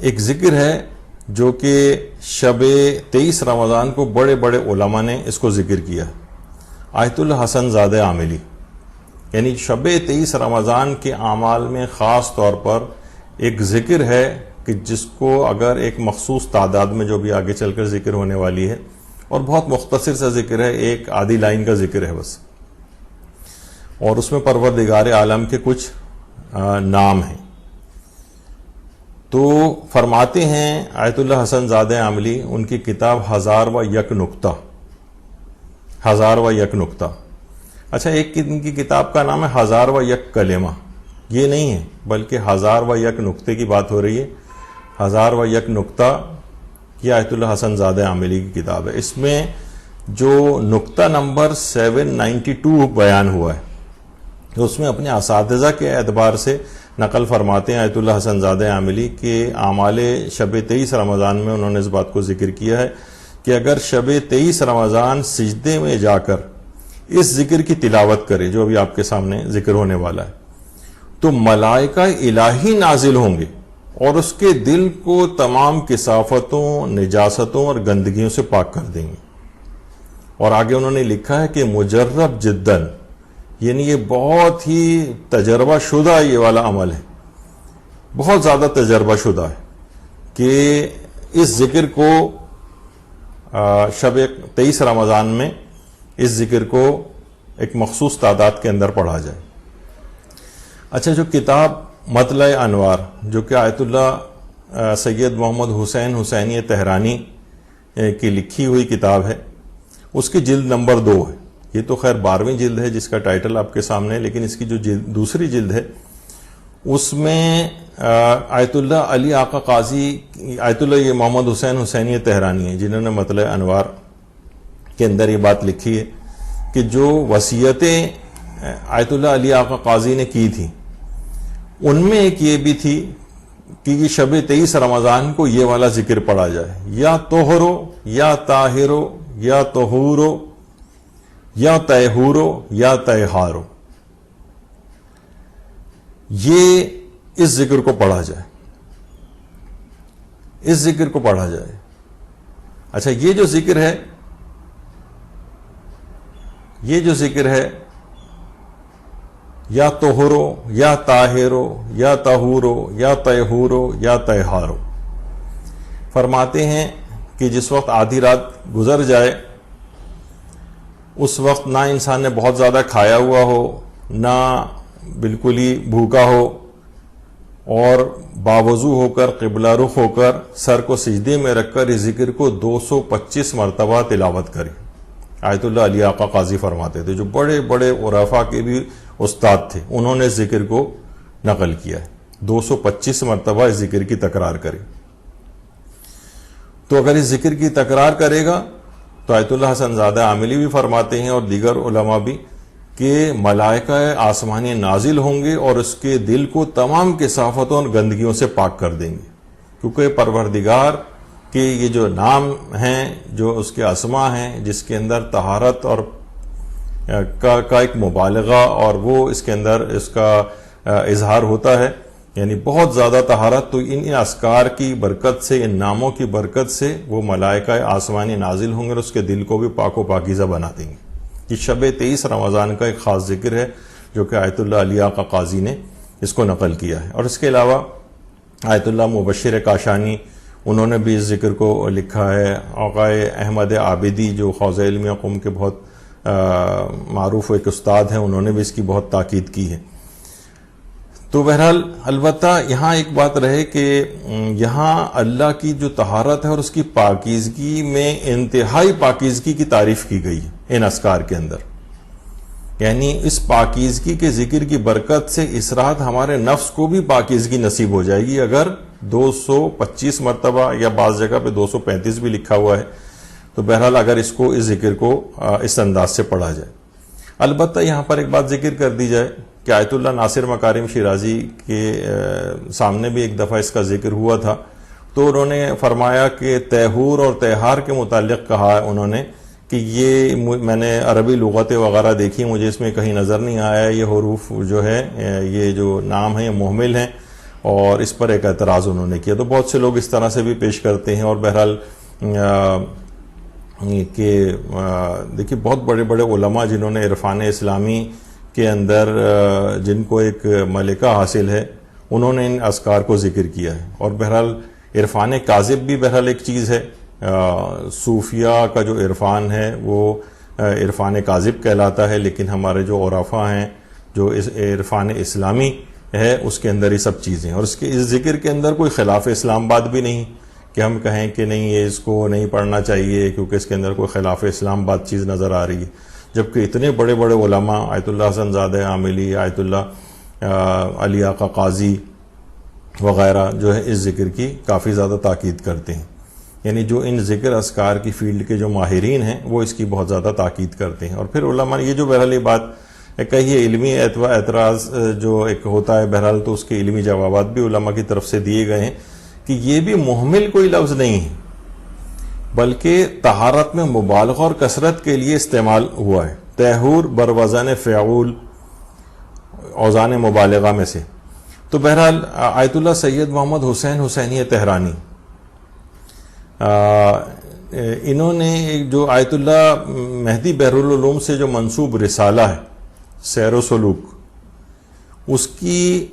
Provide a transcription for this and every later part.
ایک ذکر ہے جو کہ شب 23 رمضان کو بڑے بڑے علماء نے اس کو ذکر کیا، آیت اللہ حسن زادہ عاملی. یعنی شب 23 رمضان کے اعمال میں خاص طور پر ایک ذکر ہے کہ جس کو اگر ایک مخصوص تعداد میں جو بھی آگے چل کر ذکر ہونے والی ہے، اور بہت مختصر سا ذکر ہے، ایک آدھی لائن کا ذکر ہے بس، اور اس میں پروردگار عالم کے کچھ نام ہیں. تو فرماتے ہیں آیت اللہ حسن زادہ عاملی، ان کی کتاب 1001 نکتہ، 1001 نکتہ. اچھا، ایک ان کی کتاب کا نام ہے 1001 کلمہ، یہ نہیں ہے بلکہ 1001 نکتے کی بات ہو رہی ہے. 1001 نکتہ یہ آیت اللہ حسن زادہ عاملی کی کتاب ہے. اس میں جو نکتہ نمبر 792 بیان ہوا ہے، تو اس میں اپنے اساتذہ کے اعتبار سے نقل فرماتے ہیں آیت اللہ حسن زادہ عاملی کہ اعمال شب 23 رمضان میں انہوں نے اس بات کو ذکر کیا ہے کہ اگر شب 23 رمضان سجدے میں جا کر اس ذکر کی تلاوت کرے جو ابھی آپ کے سامنے ذکر ہونے والا ہے، تو ملائکہ الہی نازل ہوں گے اور اس کے دل کو تمام کثافتوں، نجاستوں اور گندگیوں سے پاک کر دیں گے. اور آگے انہوں نے لکھا ہے کہ مجرب جدن، یعنی یہ بہت ہی تجربہ شدہ یہ والا عمل ہے، بہت زیادہ تجربہ شدہ ہے کہ اس ذکر کو شب 23 رمضان میں اس ذکر کو ایک مخصوص تعداد کے اندر پڑھا جائے. اچھا، جو کتاب مطلع انوار جو کہ آیت اللہ سید محمد حسین حسینی تہرانی کی لکھی ہوئی کتاب ہے، اس کی جلد نمبر 2 ہے. یہ تو خیر 12ویں جلد ہے جس کا ٹائٹل آپ کے سامنے ہے، لیکن اس کی جو دوسری جلد ہے اس میں آیت اللہ علی آقا قاضی، آیت اللہ یہ محمد حسین حسینی تہرانی ہے جنہوں نے مطلع انوار کے اندر یہ بات لکھی ہے کہ جو وصیتیں آیت اللہ علی آقا قاضی نے کی تھی، ان میں ایک یہ بھی تھی کہ یہ شب 23 رمضان کو یہ والا ذکر پڑھا جائے، یا طہرو یا طاہرو یا طہورو یا طہورو یا طہارو، یہ اس ذکر کو پڑھا جائے، اس ذکر کو پڑھا جائے. اچھا، یہ جو ذکر ہے یا طہرو یا طاہرو یا طہورو یا طہورو یا طہارو، فرماتے ہیں کہ جس وقت آدھی رات گزر جائے، اس وقت نہ انسان نے بہت زیادہ کھایا ہوا ہو، نہ بالکل ہی بھوکا ہو، اور باوضو ہو کر قبلہ رخ ہو کر سر کو سجدے میں رکھ کر اس ذکر کو 225 مرتبہ تلاوت کرے. آیت اللہ علی آقا قاضی فرماتے تھے، جو بڑے بڑے عرفاء کے بھی استاد تھے، انہوں نے اس ذکر کو نقل کیا ہے. 225 مرتبہ اس ذکر کی تکرار کرے. تو اگر اس ذکر کی تکرار کرے گا تو آیت اللہ حسن زادہ عاملی بھی فرماتے ہیں اور دیگر علماء بھی کہ ملائکہ آسمانی نازل ہوں گے اور اس کے دل کو تمام کثافتوں اور گندگیوں سے پاک کر دیں گے، کیونکہ پروردگار کے یہ جو نام ہیں، جو اس کے اسماء ہیں، جس کے اندر طہارت اور کا ایک مبالغہ اور وہ اس کے اندر اس کا اظہار ہوتا ہے، یعنی بہت زیادہ طہارت. تو ان اذکار کی برکت سے، ان ناموں کی برکت سے وہ ملائکہ آسمانی نازل ہوں گے اور اس کے دل کو بھی پاک و پاکیزہ بنا دیں گے. یہ شب 23 رمضان کا ایک خاص ذکر ہے جو کہ آیت اللہ علی آقا قاضی نے اس کو نقل کیا ہے. اور اس کے علاوہ آیت اللہ مبشر کاشانی، انہوں نے بھی اس ذکر کو لکھا ہے. آقائے احمد عابدی جو حوزہ علمیہ قم کے بہت معروف ایک استاد ہیں، انہوں نے بھی اس کی بہت تاکید کی ہے. تو بہرحال البتہ یہاں ایک بات رہے کہ یہاں اللہ کی جو طہارت ہے اور اس کی پاکیزگی میں انتہائی پاکیزگی کی تعریف کی گئی ہے ان اذکار کے اندر. یعنی اس پاکیزگی کے ذکر کی برکت سے اس رات ہمارے نفس کو بھی پاکیزگی نصیب ہو جائے گی اگر 225 مرتبہ، یا بعض جگہ پہ 235 بھی لکھا ہوا ہے. تو بہرحال اگر اس ذکر کو اس انداز سے پڑھا جائے. البتہ یہاں پر ایک بات ذکر کر دی جائے کہ آیت اللہ ناصر مکارم شیرازی کے سامنے بھی ایک دفعہ اس کا ذکر ہوا تھا، تو انہوں نے فرمایا کہ طہور اور طہار کے متعلق کہا ہے انہوں نے کہ یہ میں نے عربی لغتیں وغیرہ دیکھی، مجھے اس میں کہیں نظر نہیں آیا یہ حروف جو ہے، یہ جو نام ہیں یہ محمل ہیں، اور اس پر ایک اعتراض انہوں نے کیا. تو بہت سے لوگ اس طرح سے بھی پیش کرتے ہیں. اور بہرحال کہ دیکھیے بہت بڑے بڑے علماء جنہوں نے عرفان اسلامی کے اندر جن کو ایک ملکہ حاصل ہے, انہوں نے ان اذکار کو ذکر کیا ہے. اور بہرحال عرفان کاذب بھی بہرحال ایک چیز ہے. صوفیہ کا جو عرفان ہے وہ عرفان کاذب کہلاتا ہے, لیکن ہمارے جو عرفاء ہیں جو عرفان اسلامی ہے اس کے اندر یہ سب چیزیں ہیں. اور اس ذکر کے اندر کوئی خلاف اسلام بات بھی نہیں کہ ہم کہیں کہ نہیں یہ اس کو نہیں پڑھنا چاہیے کیونکہ اس کے اندر کوئی خلاف اسلام بات چیز نظر آ رہی ہے. جبکہ اتنے بڑے بڑے علماء آیت اللہ حسن زادہ عاملی, آیت اللہ علی آقا قاضی وغیرہ جو ہے اس ذکر کی کافی زیادہ تاکید کرتے ہیں. یعنی جو ان ذکر اذکار کی فیلڈ کے جو ماہرین ہیں وہ اس کی بہت زیادہ تاکید کرتے ہیں. اور پھر علماء یہ جو بہرحال یہ بات کہیے علمی اعتراض جو ایک ہوتا ہے بہرحال, تو اس کے علمی جوابات بھی علماء کی طرف سے دیے گئے ہیں کہ یہ بھی محمل کوئی لفظ نہیں ہے بلکہ طہارت میں مبالغہ اور کثرت کے لیے استعمال ہوا ہے. طہور بروزن فعول اوزان مبالغہ میں سے. تو بہرحال آیت اللہ سید محمد حسین حسینی تہرانی انہوں نے جو آیت اللہ مہدی بحرالعلوم سے جو منسوب رسالہ ہے سیر و سلوک, اس کی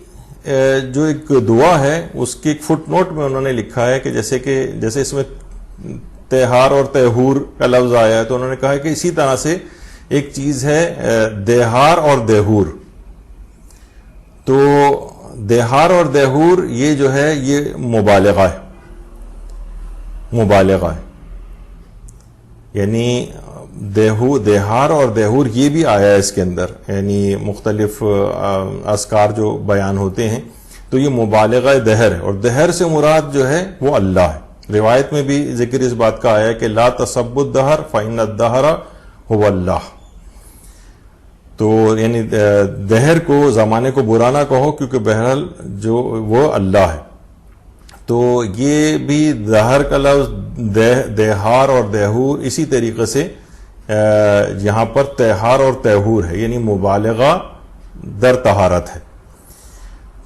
جو ایک دعا ہے اس کی ایک فٹ نوٹ میں انہوں نے لکھا ہے کہ جیسے اس میں تہار اور تہور کا لفظ آیا ہے تو انہوں نے کہا ہے کہ اسی طرح سے ایک چیز ہے دہار اور دہور. تو دہار اور دہور یہ جو ہے یہ مبالغہ ہے, مبالغہ ہے. یعنی دہار اور دہور یہ بھی آیا ہے اس کے اندر, یعنی مختلف اذکار جو بیان ہوتے ہیں تو یہ مبالغہ دہر ہے. اور دہر سے مراد جو ہے وہ اللہ ہے. روایت میں بھی ذکر اس بات کا آیا ہے کہ لا تسب الدہر فإن الدہر هو اللہ. تو یعنی دہر کو, زمانے کو برا نہ کہو کیونکہ بہرحال جو وہ اللہ ہے. تو یہ بھی دہر کا لفظ دہار اور دہور اسی طریقے سے یہاں پر تہار اور تہور ہے, یعنی مبالغہ در طہارت ہے.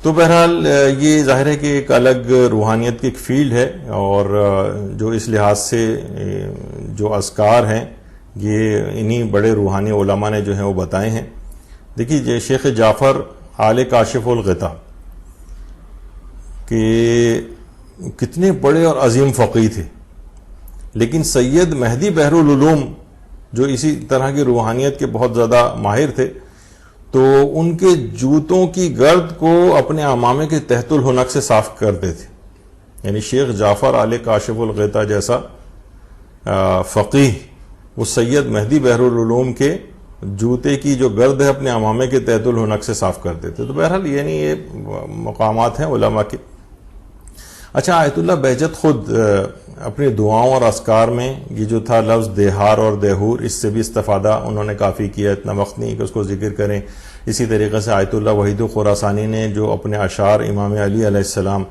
تو بہرحال یہ ظاہر ہے کہ ایک الگ روحانیت کی ایک فیلڈ ہے, اور جو اس لحاظ سے جو اذکار ہیں یہ انہی بڑے روحانی علماء نے جو ہیں وہ بتائے ہیں. دیکھیے شیخ جعفر آل کاشف الغطا کہ کتنے بڑے اور عظیم فقیہ تھے, لیکن سید مہدی بحرالعلوم جو اسی طرح کی روحانیت کے بہت زیادہ ماہر تھے, تو ان کے جوتوں کی گرد کو اپنے امامے کے تحت الحنک سے صاف کرتے تھے. یعنی شیخ جعفر آل کاشف الغطا جیسا فقیہ وہ سید مہدی بحرالعلوم کے جوتے کی جو گرد ہے اپنے امامے کے تحت الحنک سے صاف کرتے تھے. تو بہرحال یعنی یہ مقامات ہیں علماء کے. اچھا, آیت اللہ بہجت خود اپنی دعاؤں اور اذکار میں یہ جو تھا لفظ دہار اور دہور, اس سے بھی استفادہ انہوں نے کافی کیا, اتنا وقت نہیں کہ اس کو ذکر کریں. اسی طریقے سے آیت اللہ وحید خراسانی نے جو اپنے اشعار امام علی علیہ السلام,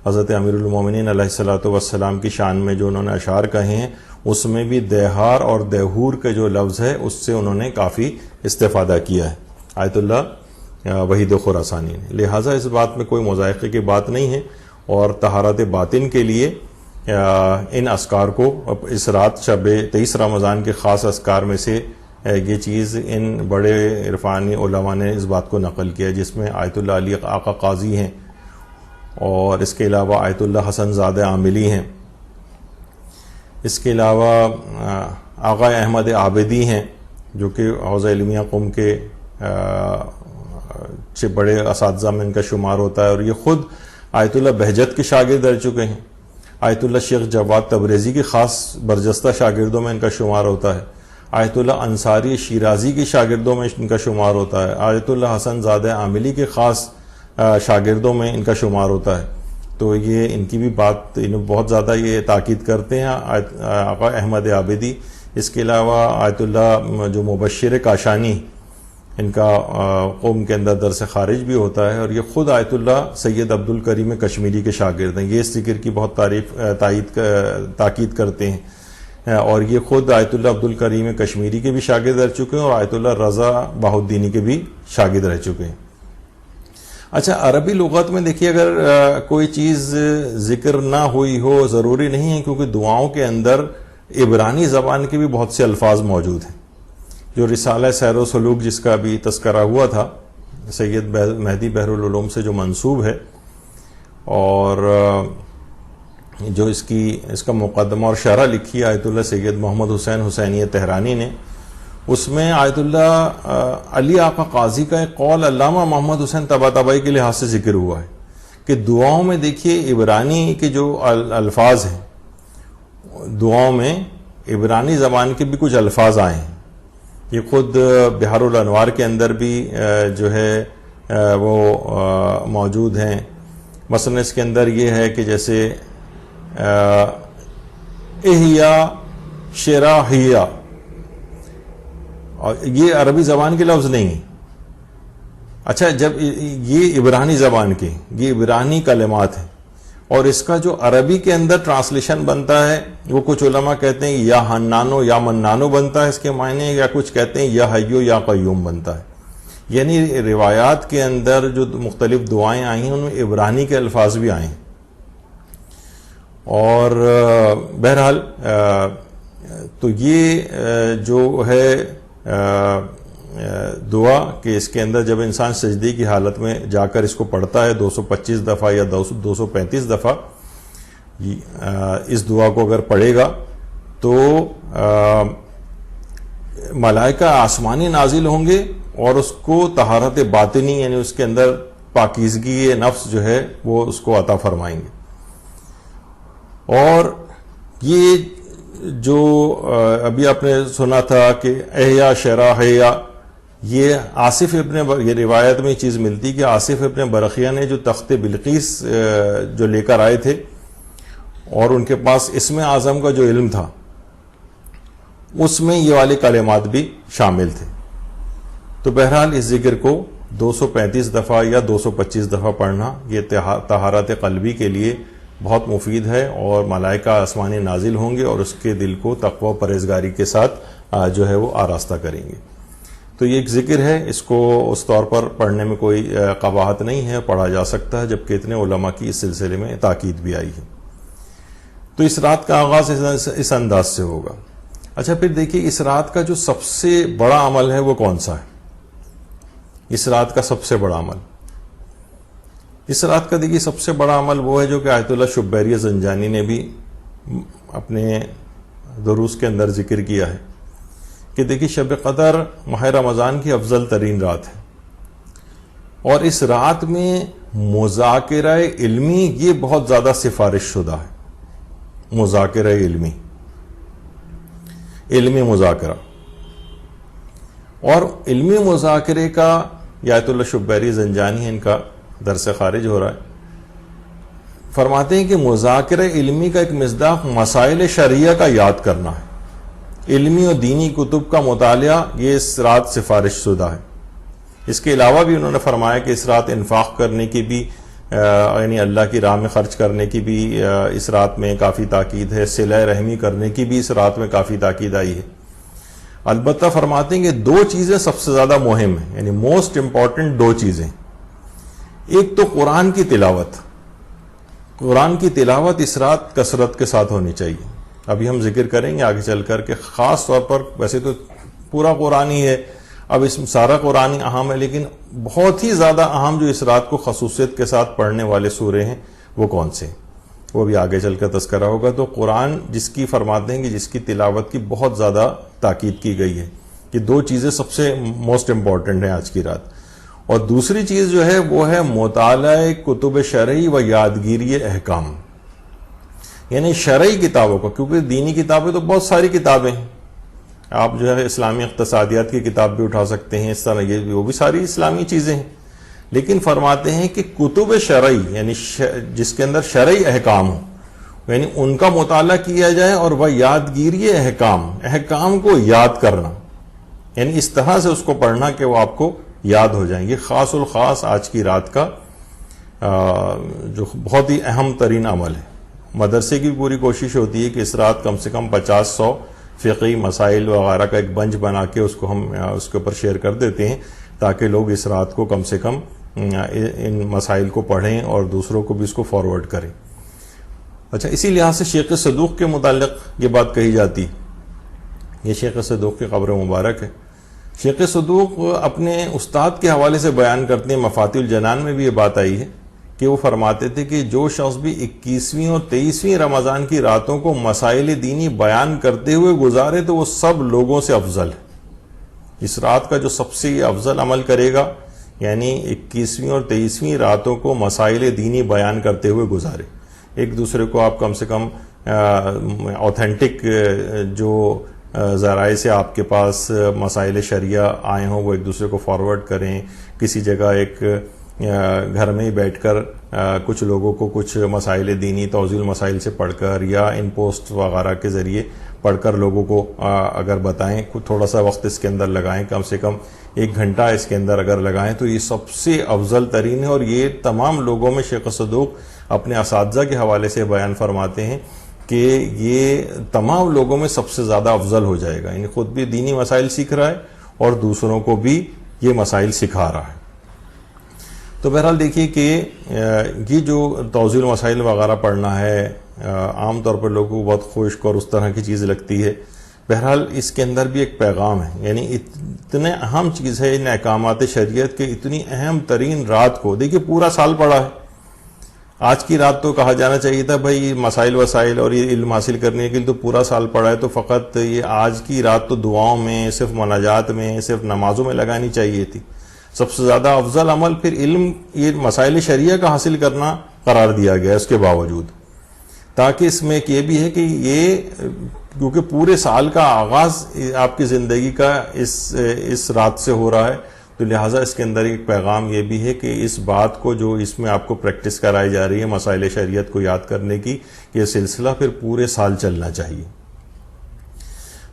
حضرت امیر المومنین علیہ السلام کی شان میں جو انہوں نے اشعار کہے ہیں, اس میں بھی دہار اور دہور کے جو لفظ ہے اس سے انہوں نے کافی استفادہ کیا ہے آیت اللہ وحید خراسانی نے. لہٰذا اس بات میں کوئی مذائقے کی بات نہیں ہے, اور طہارت باطن کے لیے ان اذکار کو اس رات شب 23 رمضان کے خاص اذکار میں سے یہ چیز ان بڑے عرفانی علماء نے اس بات کو نقل کیا, جس میں آیت اللہ علی آقا قاضی ہیں, اور اس کے علاوہ آیت اللہ حسن زادہ عاملی ہیں, اس کے علاوہ آقا احمد عابدی ہیں جو کہ حوزہ علمیہ قم کے بڑے اساتذہ میں ان کا شمار ہوتا ہے, اور یہ خود آیت اللہ بہجت کے شاگرد رہ چکے ہیں. آیت اللہ شیخ جواد تبریزی کے خاص برجستہ شاگردوں میں ان کا شمار ہوتا ہے. آیت اللہ انصاری شیرازی کے شاگردوں میں ان کا شمار ہوتا ہے. آیت اللہ حسن زادہ عاملی کے خاص شاگردوں میں ان کا شمار ہوتا ہے. تو یہ ان کی بھی بات بہت زیادہ یہ تاکید کرتے ہیں آقا احمد عابدی. اس کے علاوہ آیت اللہ جو مبشر کاشانی, ان کا قوم کے اندر درس خارج بھی ہوتا ہے, اور یہ خود آیت اللہ سید عبد الکریم کشمیری کے شاگرد ہیں. یہ اس ذکر کی بہت تاکید کرتے ہیں, اور یہ خود آیت اللہ عبد الکریم کشمیری کے بھی شاگرد رہ چکے ہیں, اور آیت اللہ رضا بہاؤدینی کے بھی شاگرد رہ چکے ہیں. اچھا، عربی لغت میں دیکھیے اگر کوئی چیز ذکر نہ ہوئی ہو ضروری نہیں ہے، کیونکہ دعاؤں کے اندر عبرانی زبان کے بھی بہت سے الفاظ موجود ہیں. جو رسالہ سیر و سلوک جس کا بھی تذکرہ ہوا تھا سید مہدی بحر العلوم سے جو منسوب ہے، اور جو اس کا مقدمہ اور شرح لکھی ہے آیت اللہ سید محمد حسین حسینی تہرانی نے، اس میں آیت اللہ علی آقا قاضی کا ایک قول علامہ محمد حسین طباطبائی کے لحاظ سے ذکر ہوا ہے کہ دعاؤں میں دیکھیے عبرانی کے جو الفاظ ہیں، دعاؤں میں عبرانی زبان کے بھی کچھ الفاظ آئے ہیں. یہ خود بحار الانوار کے اندر بھی جو ہے وہ موجود ہیں. مثلا اس کے اندر یہ ہے کہ جیسے احیا شراحیہ، اور یہ عربی زبان کے لفظ نہیں ہیں. اچھا، جب یہ عبرانی زبان کے، یہ عبرانی کلمات ہیں، اور اس کا جو عربی کے اندر ٹرانسلیشن بنتا ہے وہ کچھ علماء کہتے ہیں یا حنانو یا منانو بنتا ہے اس کے معنی، یا کچھ کہتے ہیں یا حیو یا قیوم بنتا ہے. یعنی روایات کے اندر جو مختلف دعائیں آئی ہیں ان میں عبرانی کے الفاظ بھی آئے ہیں. اور بہرحال تو یہ جو ہے دعا کہ اس کے اندر جب انسان سجدے کی حالت میں جا کر اس کو پڑھتا ہے 225 دفعہ یا 235 دفعہ، اس دعا کو اگر پڑھے گا تو ملائکہ آسمانی نازل ہوں گے اور اس کو طہارت باطنی، یعنی اس کے اندر پاکیزگی نفس جو ہے وہ اس کو عطا فرمائیں گے. اور یہ جو ابھی آپ نے سنا تھا کہ احیا شراحیہ، یہ آصف ابن، یہ روایت میں چیز ملتی کہ آصف ابن برقیہ نے جو تخت بلقیس جو لے کر آئے تھے اور ان کے پاس اسم اعظم کا جو علم تھا، اس میں یہ والے کلمات بھی شامل تھے. تو بہرحال اس ذکر کو 235 دفعہ یا 225 دفعہ پڑھنا یہ طہارت قلبی کے لیے بہت مفید ہے، اور ملائکہ آسمانی نازل ہوں گے اور اس کے دل کو تقوی و پرہیزگاری کے ساتھ جو ہے وہ آراستہ کریں گے. تو یہ ایک ذکر ہے، اس کو اس طور پر پڑھنے میں کوئی قباحت نہیں ہے، پڑھا جا سکتا ہے، جبکہ اتنے علماء کی اس سلسلے میں تاکید بھی آئی ہے. تو اس رات کا آغاز اس انداز سے ہوگا. اچھا، پھر دیکھیے اس رات کا جو سب سے بڑا عمل ہے وہ کون سا ہے؟ اس رات کا سب سے بڑا عمل، اس رات کا دیکھیے سب سے بڑا عمل وہ ہے جو کہ آیت اللہ شبیری زنجانی نے بھی اپنے دروس کے اندر ذکر کیا ہے کہ دیکھیے شب قدر ماہ رمضان کی افضل ترین رات ہے، اور اس رات میں مذاکرہ علمی یہ بہت زیادہ سفارش شدہ ہے. مذاکرہ علمی مذاکرہ، اور علمی مذاکرے کا آیت اللہ شبیری زنجانی ان کا درس خارج ہو رہا ہے، فرماتے ہیں کہ مذاکرہ علمی کا ایک مصداق مسائل شرعیہ کا یاد کرنا ہے. علمی اور دینی کتب کا مطالعہ یہ اس رات سفارش شدہ ہے. اس کے علاوہ بھی انہوں نے فرمایا کہ اس رات انفاق کرنے کی بھی، یعنی اللہ کی راہ میں خرچ کرنے کی بھی اس رات میں کافی تاکید ہے. صلہ رحمی کرنے کی بھی اس رات میں کافی تاکید آئی ہے. البتہ فرماتے ہیں کہ دو چیزیں سب سے زیادہ مہم ہیں، یعنی موسٹ امپورٹنٹ دو چیزیں. ایک تو قرآن کی تلاوت. قرآن کی تلاوت اس رات کثرت کے ساتھ ہونی چاہیے. ابھی ہم ذکر کریں گے آگے چل کر کہ خاص طور پر، ویسے تو پورا قرآن ہی ہے، اب اس میں سارا قرآن ہی اہم ہے، لیکن بہت ہی زیادہ اہم جو اس رات کو خصوصیت کے ساتھ پڑھنے والے سورے ہیں وہ کون سے، وہ بھی آگے چل کر تذکرہ ہوگا. تو قرآن جس کی فرماتے ہیں کہ جس کی تلاوت کی بہت زیادہ تاکید کی گئی ہے، یہ دو چیزیں سب سے موسٹ امپورٹنٹ ہیں آج کی رات. اور دوسری چیز جو ہے وہ ہے مطالعہ کتب شرعی و یادگیری احکام، یعنی شرعی کتابوں کو، کیونکہ دینی کتابیں تو بہت ساری کتابیں ہیں. آپ جو ہے اسلامی اقتصادیات کی کتاب بھی اٹھا سکتے ہیں، اس طرح یہ وہ بھی ساری اسلامی چیزیں ہیں. لیکن فرماتے ہیں کہ کتب شرعی، یعنی جس کے اندر شرعی احکام ہوں، یعنی ان کا مطالعہ کیا جائے، اور وہ یادگیری احکام کو یاد کرنا، یعنی اس طرح سے اس کو پڑھنا کہ وہ آپ کو یاد ہو جائیں. یہ خاص الخاص آج کی رات کا جو بہت ہی اہم ترین عمل ہے. مدرسے کی پوری کوشش ہوتی ہے کہ اس رات کم سے کم 50-100 فقہی مسائل وغیرہ کا ایک بنچ بنا کے اس کو ہم اس کے اوپر شیئر کر دیتے ہیں، تاکہ لوگ اس رات کو کم سے کم ان مسائل کو پڑھیں اور دوسروں کو بھی اس کو فارورڈ کریں. اچھا، اسی لحاظ سے شیخ صدوق کے متعلق یہ بات کہی جاتی، یہ شیخ صدوق کی قبر مبارک ہے. شیخ صدوق اپنے استاد کے حوالے سے بیان کرتے ہیں، مفاتیح الجنان میں بھی یہ بات آئی ہے کہ وہ فرماتے تھے کہ جو شخص بھی 21ویں اور 23ویں رمضان کی راتوں کو مسائل دینی بیان کرتے ہوئے گزارے تو وہ سب لوگوں سے افضل ہے. اس رات کا جو سب سے افضل عمل کرے گا، یعنی 21ویں اور 23ویں راتوں کو مسائل دینی بیان کرتے ہوئے گزارے. ایک دوسرے کو آپ کم سے کم اوتھینٹک جو ذرائع سے آپ کے پاس مسائل شریعہ آئے ہوں وہ ایک دوسرے کو فارورڈ کریں. کسی جگہ ایک گھر میں ہی بیٹھ کر کچھ لوگوں کو کچھ مسائل دینی توضیح المسائل سے پڑھ کر یا ان پوسٹ وغیرہ کے ذریعے پڑھ کر لوگوں کو اگر بتائیں، تھوڑا سا وقت اس کے اندر لگائیں، کم سے کم 1 گھنٹہ اس کے اندر اگر لگائیں تو یہ سب سے افضل ترین ہے. اور یہ تمام لوگوں میں شیخ صدوق اپنے اساتذہ کے حوالے سے بیان فرماتے ہیں کہ یہ تمام لوگوں میں سب سے زیادہ افضل ہو جائے گا. یعنی خود بھی دینی مسائل سیکھ رہا ہے اور دوسروں کو بھی یہ مسائل سکھا رہا ہے. تو بہرحال دیکھیے کہ یہ جو توضیح المسائل وغیرہ پڑھنا ہے عام طور پر لوگوں کو بہت خشک اور اس طرح کی چیز لگتی ہے. بہرحال اس کے اندر بھی ایک پیغام ہے، یعنی اتنے اہم چیز ہے ان احکامات شریعت کے. اتنی اہم ترین رات کو دیکھیے پورا سال پڑا ہے. آج کی رات تو کہا جانا چاہیے تھا بھائی مسائل وسائل اور یہ علم حاصل کرنے کے لیے تو پورا سال پڑا ہے، تو فقط یہ آج کی رات تو دعاؤں میں، صرف مناجات میں، صرف نمازوں میں لگانی چاہیے تھی. سب سے زیادہ افضل عمل پھر علم، یہ مسائل شریعہ کا حاصل کرنا قرار دیا گیا اس کے باوجود، تاکہ اس میں ایک یہ بھی ہے کہ یہ کیونکہ پورے سال کا آغاز آپ کی زندگی کا اس رات سے ہو رہا ہے، تو لہٰذا اس کے اندر ایک پیغام یہ بھی ہے کہ اس بات کو جو اس میں آپ کو پریکٹس کرائی جا رہی ہے مسائل شریعت کو یاد کرنے کی، یہ سلسلہ پھر پورے سال چلنا چاہیے.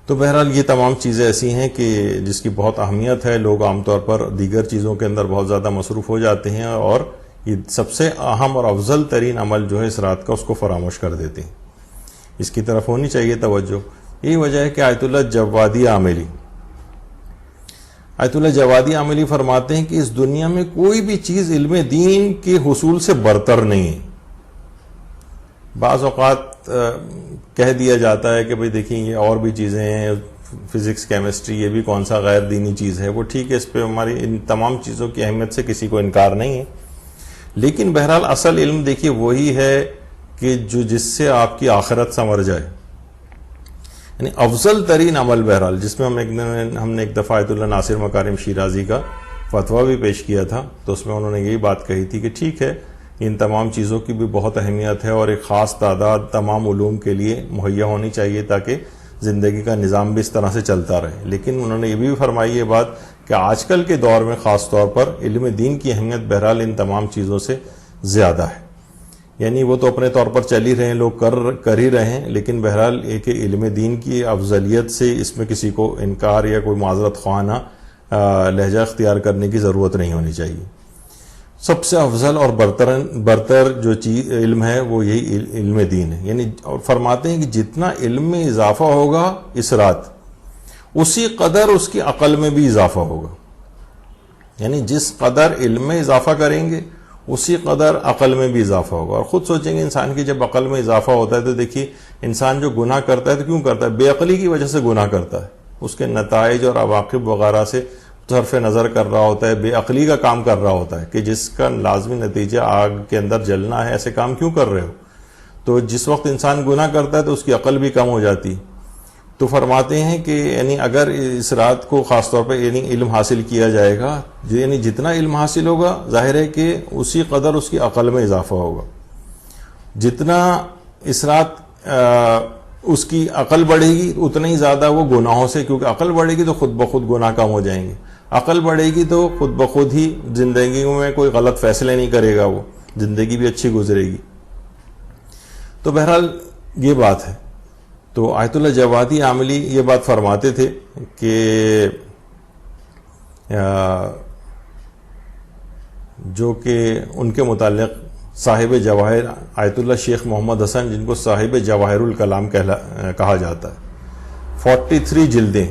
تو بہرحال یہ تمام چیزیں ایسی ہیں کہ جس کی بہت اہمیت ہے. لوگ عام طور پر دیگر چیزوں کے اندر بہت زیادہ مصروف ہو جاتے ہیں اور یہ سب سے اہم اور افضل ترین عمل جو ہے اس رات کا اس کو فراموش کر دیتے ہیں. اس کی طرف ہونی چاہیے توجہ. یہی وجہ ہے کہ آیت اللہ جوادی عاملی فرماتے ہیں کہ اس دنیا میں کوئی بھی چیز علم دین کے حصول سے برتر نہیں ہے. بعض اوقات کہہ دیا جاتا ہے کہ بھئی دیکھیں یہ اور بھی چیزیں ہیں، فزکس، کیمسٹری، یہ بھی کون سا غیر دینی چیز ہے. وہ ٹھیک ہے، اس پہ ہماری ان تمام چیزوں کی اہمیت سے کسی کو انکار نہیں ہے، لیکن بہرحال اصل علم دیکھیے وہی ہے کہ جس سے آپ کی آخرت سنور جائے. یعنی افضل ترین عمل بہرحال، جس میں ہم نے ایک دفعہ آیت اللہ ناصر مکارم شیرازی کا فتویٰ بھی پیش کیا تھا، تو اس میں انہوں نے یہی بات کہی تھی کہ ٹھیک ہے ان تمام چیزوں کی بھی بہت اہمیت ہے اور ایک خاص تعداد تمام علوم کے لیے مہیا ہونی چاہیے تاکہ زندگی کا نظام بھی اس طرح سے چلتا رہے. لیکن انہوں نے یہ بھی فرمائی یہ بات کہ آج کل کے دور میں خاص طور پر علم دین کی اہمیت بہرحال ان تمام چیزوں سے زیادہ ہے. یعنی وہ تو اپنے طور پر چل ہی رہے ہیں، لوگ کر ہی رہے ہیں، لیکن بہرحال ایک علم دین کی افضلیت سے اس میں کسی کو انکار یا کوئی معذرت خواہانہ لہجہ اختیار کرنے کی ضرورت نہیں ہونی چاہیے. سب سے افضل اور برتر جو چیز علم ہے وہ یہی علم دین ہے. یعنی اور فرماتے ہیں کہ جتنا علم میں اضافہ ہوگا اس رات، اسی قدر اس کی عقل میں بھی اضافہ ہوگا. یعنی جس قدر علم میں اضافہ کریں گے اسی قدر عقل میں بھی اضافہ ہوگا. اور خود سوچیں گے انسان کی جب عقل میں اضافہ ہوتا ہے تو دیکھیے انسان جو گناہ کرتا ہے تو کیوں کرتا ہے؟ بے عقلی کی وجہ سے گناہ کرتا ہے. اس کے نتائج اور عواقب وغیرہ سے صرف نظر کر رہا ہوتا ہے، بے عقلی کا کام کر رہا ہوتا ہے کہ جس کا لازمی نتیجہ آگ کے اندر جلنا ہے. ایسے کام کیوں کر رہے ہو؟ تو جس وقت انسان گناہ کرتا ہے تو اس کی عقل بھی کم ہو جاتی. تو فرماتے ہیں کہ یعنی اگر اس رات کو خاص طور پہ یعنی علم حاصل کیا جائے گا، یعنی جتنا علم حاصل ہوگا ظاہر ہے کہ اسی قدر اس کی عقل میں اضافہ ہوگا. جتنا اس رات اس کی عقل بڑھے گی اتنا ہی زیادہ وہ گناہوں سے، کیونکہ عقل بڑھے گی تو خود بخود گناہ کم ہو جائیں گے. عقل بڑھے گی تو خود بخود ہی زندگی میں کوئی غلط فیصلے نہیں کرے گا، وہ زندگی بھی اچھی گزرے گی. تو بہرحال یہ بات ہے. تو آیت اللہ جوادی عاملی یہ بات فرماتے تھے کہ جو کہ ان کے متعلق صاحب جواہر آیت اللہ شیخ محمد حسن، جن کو صاحب جواہر الکلام کہا جاتا ہے، 43 جلدیں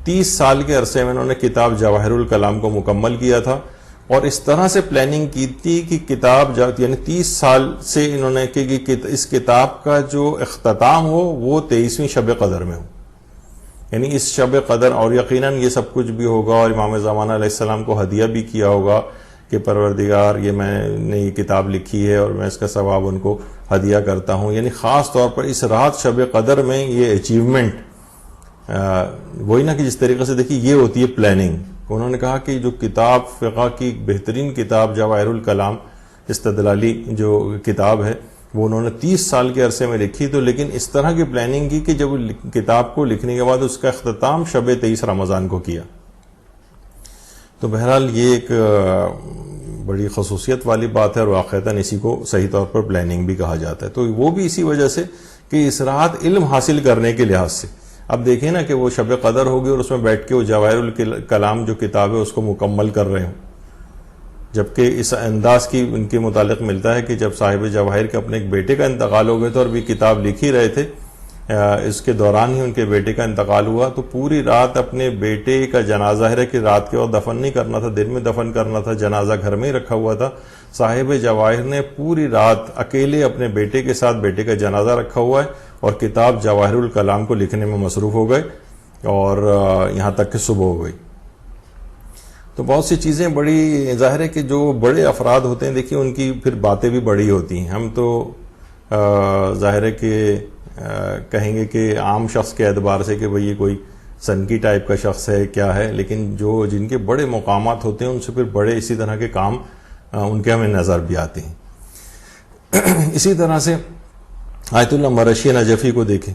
30 سال کے عرصے میں انہوں نے کتاب جواہر الکلام کو مکمل کیا تھا. اور اس طرح سے پلاننگ کی تھی کہ کتاب یعنی 30 سال سے انہوں نے کہ اس کتاب کا جو اختتام ہو وہ 23ویں شب قدر میں ہو، یعنی اس شب قدر، اور یقیناً یہ سب کچھ بھی ہوگا اور امام زمانہ علیہ السلام کو ہدیہ بھی کیا ہوگا کہ پروردگار یہ میں نے یہ کتاب لکھی ہے اور میں اس کا ثواب ان کو ہدیہ کرتا ہوں، یعنی خاص طور پر اس رات شب قدر میں یہ اچیومنٹ، وہی نا کہ جس طریقے سے دیکھیے یہ ہوتی ہے پلاننگ. انہوں نے کہا کہ جو کتاب فقہ کی بہترین کتاب جواہر الکلام استدلالی جو کتاب ہے وہ انہوں نے 30 سال کے عرصے میں لکھی، تو لیکن اس طرح کی پلاننگ کی کہ جب کتاب کو لکھنے کے بعد اس کا اختتام شب 23 رمضان کو کیا. تو بہرحال یہ ایک بڑی خصوصیت والی بات ہے اور واقعتاً اسی کو صحیح طور پر پلاننگ بھی کہا جاتا ہے. تو وہ بھی اسی وجہ سے کہ اس رات علم حاصل کرنے کے لحاظ سے، اب دیکھیں نا کہ وہ شب قدر ہوگی اور اس میں بیٹھ کے وہ جواہر الکلام جو کتاب ہے اس کو مکمل کر رہے ہوں، جبکہ اس انداز کی ان کے متعلق ملتا ہے کہ جب صاحب جواہر کے اپنے ایک بیٹے کا انتقال ہو گئے تھے اور بھی کتاب لکھ ہی رہے تھے، اس کے دوران ہی ان کے بیٹے کا انتقال ہوا، تو پوری رات اپنے بیٹے کا جنازہ ہے کہ رات کے وقت دفن نہیں کرنا تھا، دن میں دفن کرنا تھا، جنازہ گھر میں ہی رکھا ہوا تھا. صاحب جواہر نے پوری رات اکیلے اپنے بیٹے کے ساتھ بیٹے کا جنازہ رکھا ہوا ہے اور کتاب جواہر الکلام کو لکھنے میں مصروف ہو گئے اور یہاں تک کہ صبح ہو گئی. تو بہت سی چیزیں بڑی ظاہر ہے کہ جو بڑے افراد ہوتے ہیں دیکھیے ان کی پھر باتیں بھی بڑی ہوتی ہیں. ہم تو ظاہر ہے کہ کہیں گے کہ عام شخص کے اعتبار سے کہ بھئی یہ کوئی سنکی ٹائپ کا شخص ہے کیا ہے، لیکن جو جن کے بڑے مقامات ہوتے ہیں ان سے پھر بڑے اسی طرح کے کام ان کے ہمیں نظر بھی آتے ہیں. اسی طرح سے آیت اللہ مرشی نجفی کو دیکھیں.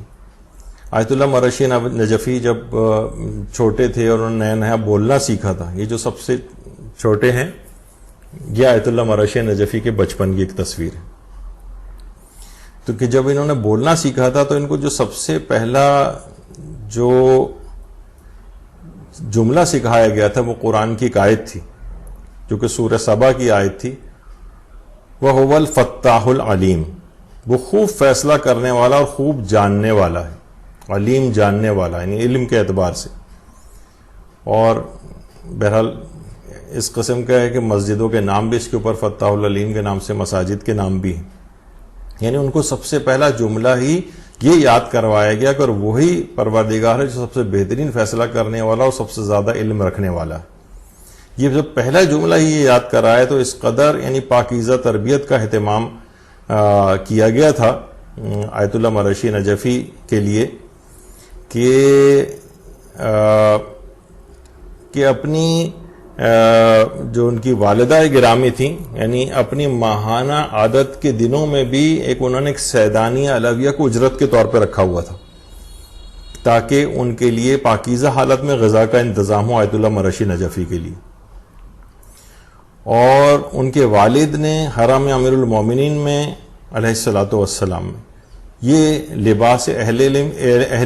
آیت اللہ مرشی نجفی جب چھوٹے تھے اور انہوں نے نیا نیا بولنا سیکھا تھا، یہ جو سب سے چھوٹے ہیں یہ آیت اللہ مرشی نجفی کے بچپن کی ایک تصویر ہے. تو کہ جب انہوں نے بولنا سیکھا تھا تو ان کو جو سب سے پہلا جو جملہ سکھایا گیا تھا وہ قرآن کی ایک آیت تھی جو کہ سورہ سبا کی آیت تھی، وَهُوَ الْفَتَّاحُ الْعَلِيمُ، وہ خوب فیصلہ کرنے والا اور خوب جاننے والا ہے، علیم جاننے والا یعنی علم کے اعتبار سے. اور بہرحال اس قسم کا ہے کہ مسجدوں کے نام بھی اس کے اوپر فتاح العلیم کے نام سے مساجد کے نام بھی ہیں. یعنی ان کو سب سے پہلا جملہ ہی یہ یاد کروایا گیا کہ وہی پروردگار ہے جو سب سے بہترین فیصلہ کرنے والا اور سب سے زیادہ علم رکھنے والا ہے. یہ جب پہلا جملہ ہی یہ یاد کرایا تو اس قدر یعنی پاکیزہ تربیت کا اہتمام کیا گیا تھا آیت اللہ مرشی نجفی کے لیے کہ اپنی جو ان کی والدہ گرامی تھیں یعنی اپنی ماہانہ عادت کے دنوں میں بھی انہوں نے ایک سیدانیہ علویہ کو اجرت کے طور پہ رکھا ہوا تھا تاکہ ان کے لیے پاکیزہ حالت میں غذا کا انتظام ہو آیت اللہ مرشی نجفی کے لیے. اور ان کے والد نے حرم امیر المومنین میں علیہ الصلوۃ والسلام میں یہ لباس اہل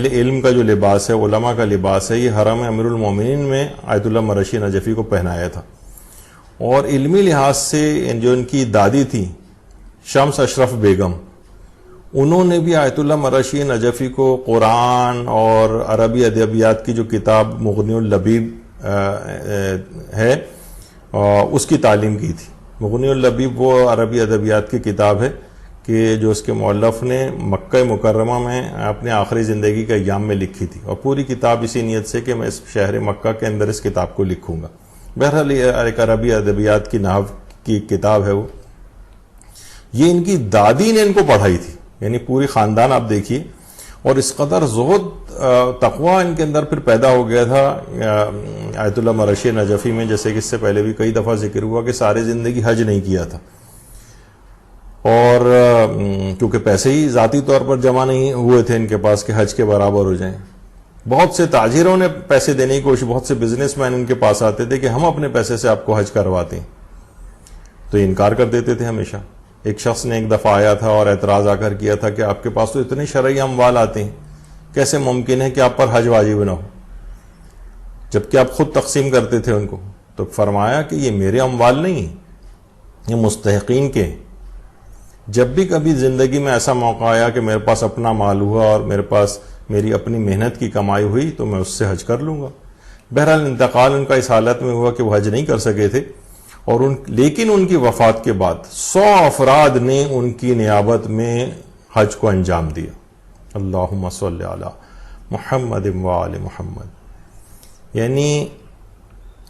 علم کا جو لباس ہے، علماء کا لباس ہے، یہ حرم امیر المومنین میں آیت اللہ مرشی نجفی کو پہنایا تھا. اور علمی لحاظ سے جو ان کی دادی تھی شمس اشرف بیگم، انہوں نے بھی آیت اللہ مرشی نجفی کو قرآن اور عربی ادبیات کی جو کتاب مغنی اللبیب ہے اس کی تعلیم کی تھی. مغنی اللبیب وہ عربی ادبیات کی کتاب ہے کہ جو اس کے مؤلف نے مکہ مکرمہ میں اپنے آخری زندگی کے ایام میں لکھی تھی، اور پوری کتاب اسی نیت سے کہ میں اس شہر مکہ کے اندر اس کتاب کو لکھوں گا. بہرحال ایک عربی ادبیات کی نحو کی کتاب ہے وہ. یہ ان کی دادی نے ان کو پڑھائی تھی، یعنی پوری خاندان آپ دیکھیے. اور اس قدر زہد تقوی ان کے اندر پھر پیدا ہو گیا تھا آیت اللہ مرشی نجفی میں، جیسے کہ اس سے پہلے بھی کئی دفعہ ذکر ہوا کہ ساری زندگی حج نہیں کیا تھا، اور کیونکہ پیسے ہی ذاتی طور پر جمع نہیں ہوئے تھے ان کے پاس کہ حج کے برابر ہو جائیں. بہت سے تاجروں نے پیسے دینے کی کوشش، بہت سے بزنس مین ان کے پاس آتے تھے کہ ہم اپنے پیسے سے آپ کو حج کرواتے ہیں، تو یہ انکار کر دیتے تھے ہمیشہ. ایک شخص نے ایک دفعہ آیا تھا اور اعتراض آ کر کیا تھا کہ آپ کے پاس تو اتنے شرعی اموال آتے ہیں، کیسے ممکن ہے کہ آپ پر حج واجب نہ ہو، جبکہ آپ خود تقسیم کرتے تھے ان کو. تو فرمایا کہ یہ میرے اموال نہیں ہیں، یہ مستحقین کے ہیں. جب بھی کبھی زندگی میں ایسا موقع آیا کہ میرے پاس اپنا مال ہوا اور میرے پاس میری اپنی محنت کی کمائی ہوئی تو میں اس سے حج کر لوں گا. بہرحال انتقال ان کا اس حالت میں ہوا کہ وہ حج نہیں کر سکے تھے، اور لیکن ان کی وفات کے بعد 100 افراد نے ان کی نیابت میں حج کو انجام دیا. اللہم صلی علی محمد و آل محمد. یعنی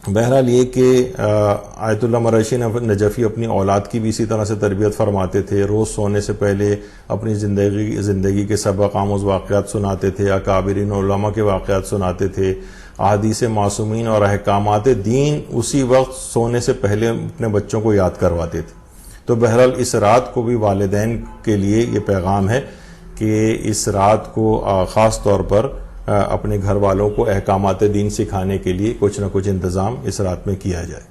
بہرحال یہ کہ آیت اللہ مرشی نجفی اپنی اولاد کی بھی اسی طرح سے تربیت فرماتے تھے. روز سونے سے پہلے اپنی زندگی کے سبق آموز واقعات سناتے تھے, اکابرین علماء کے واقعات سناتے تھے, احادیث معصومین اور احکامات دین اسی وقت سونے سے پہلے اپنے بچوں کو یاد کرواتے تھے. تو بہرحال اس رات کو بھی والدین کے لیے یہ پیغام ہے کہ اس رات کو خاص طور پر اپنے گھر والوں کو احکامات دین سکھانے کے لیے کچھ نہ کچھ انتظام اس رات میں کیا جائے.